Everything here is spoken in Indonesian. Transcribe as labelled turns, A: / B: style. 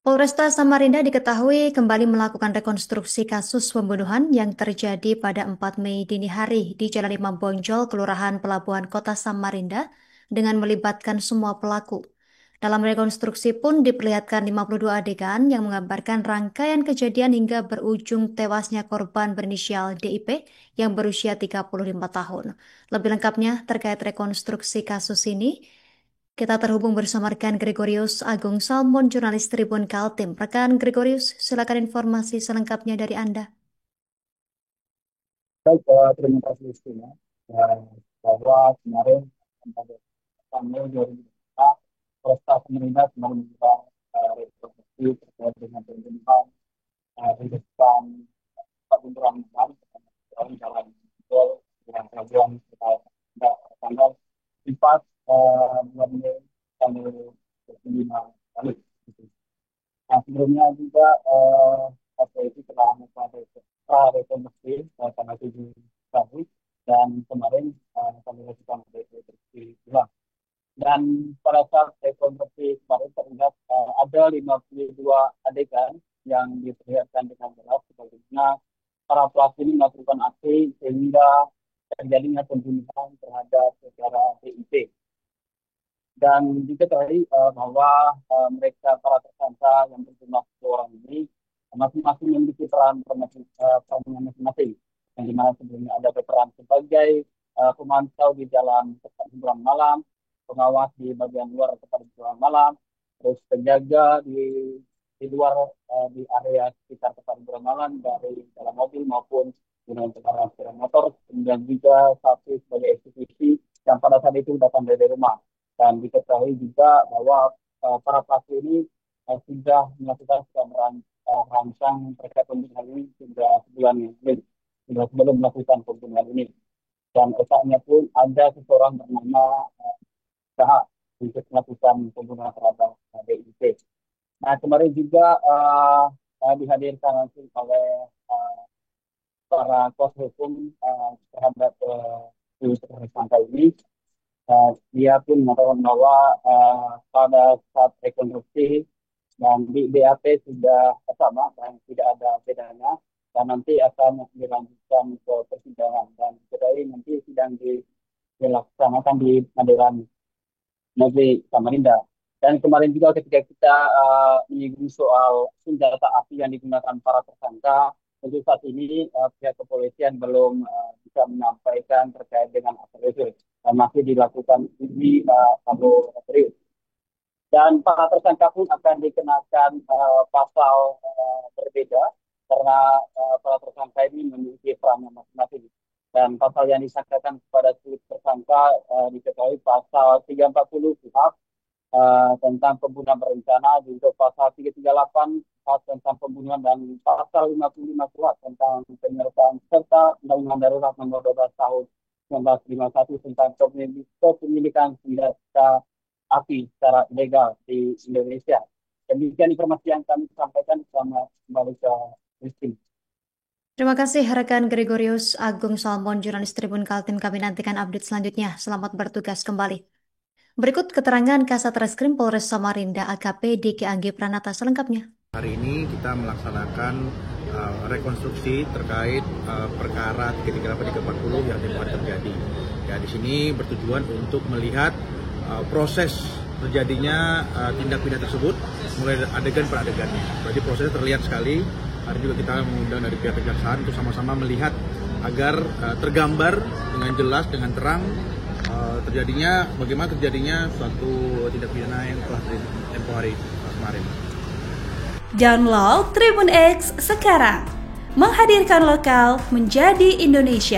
A: Polresta Samarinda diketahui kembali melakukan rekonstruksi kasus pembunuhan yang terjadi pada 4 Mei dini hari di Jalan Imam Bonjol, Kelurahan Pelabuhan Kota Samarinda, dengan melibatkan semua pelaku. Dalam rekonstruksi pun diperlihatkan 52 adegan yang menggambarkan rangkaian kejadian hingga berujung tewasnya korban berinisial DIP yang berusia 35 tahun. Lebih lengkapnya terkait rekonstruksi kasus ini, kita terhubung bersama rekan Gregorius Agung Salmon, jurnalis Tribun Kaltim. Rekan Gregorius, silakan informasi selengkapnya dari Anda.
B: Baik, terima kasih Justina. Bahwa kemarin pada tanggal 2024, Polresta Samarinda kembali menggelar rekonstruksi terkait dengan pembunuhan di depan Pelabuhan Merak dalam jalan tol dengan Pelabuhan pada tanggal 4 bulan Mei tanggal 25 lalu. Nah, sebelumnya juga itu telah melakukan rekonstruksi tanggal 7 Februari dan kemarin kami lakukan rekonstruksi ulang. Dan pada saat rekonstruksi kemarin terlihat ada 52 adegan yang diperlihatkan dengan jelas bagaimana para pelaku ini melakukan aksi sehingga terjadinya pembunuhan terhadap saudara DIP. Dan diketahui bahwa mereka para tersangka yang berjumlah 10 orang ini masing-masing memiliki peran masing-masing. Yang dimana sebelumnya ada berperan sebagai pemantau di jalan tempat hiburan malam, pengawas di bagian luar tempat hiburan malam, terus penjaga di luar di area sekitar tempat hiburan malam dari dalam mobil maupun dengan kendaraan sepeda motor, kemudian juga satu sebagai eksekusi yang pada saat itu datang dari rumah. Dan diketahui juga bahwa para pelaku ini sudah melakukan rangsang terkait pembunuhan ini sudah sebulan yang lalu, sudah sebelum melakukan pembunuhan ini. Dan otaknya pun ada seseorang bernama Daha untuk melakukan pembunuhan terhadap DIP. Nah, kemarin juga dihadirkan langsung oleh para kuasa hukum terhadap tersangka ini. Dia pun mengatakan bahwa pada saat rekonstruksi dan di BAP sudah sama dan tidak ada bedanya dan nanti akan dilanjutkan ke persidangan dan jadi nanti sidang dilaksanakan di Pengadilan Negeri Samarinda. Dan kemarin juga ketika kita menyinggung soal senjata api yang digunakan para tersangka, untuk saat ini pihak kepolisian belum bisa menyampaikan terkait dengan asal usul dan masih dilakukan uji laboratorium. Dan para tersangka pun akan dikenakan pasal berbeda karena para tersangka ini memiliki peran masing-masing. Dan pasal yang disangkakan kepada seluruh tersangka diketahui pasal 340 KUHP tentang pembunuhan berencana, juga pasal 338 tentang pembunuhan dan pasal 55 KUHP tentang penyertaan serta Undang-Undang Darurat Nomor 12 Tahun 1951 tentang kepemilikan senjata api secara ilegal di Indonesia. Demikian informasi yang kami sampaikan selama kembali ke listing.
A: Terima kasih rekan Gregorius Agung Salmon, jurnalis Tribun Kaltim. Kami nantikan update selanjutnya. Selamat bertugas kembali. Berikut keterangan Kasat Reskrim Polres Samarinda AKP Diki Anggi Pranata selengkapnya.
C: Hari ini kita melaksanakan rekonstruksi terkait perkara 338-340 yang kemarin terjadi. Ya, di sini bertujuan untuk melihat proses terjadinya tindak pidana tersebut mulai adegan per adegannya. Berarti prosesnya terlihat sekali. Hari juga kita mengundang dari pihak kejaksaan untuk sama-sama melihat agar tergambar dengan jelas, dengan terang bagaimana terjadinya suatu tindak pidana yang telah tempoh hari kemarin.
D: Download Tribun X sekarang, menghadirkan lokal menjadi Indonesia.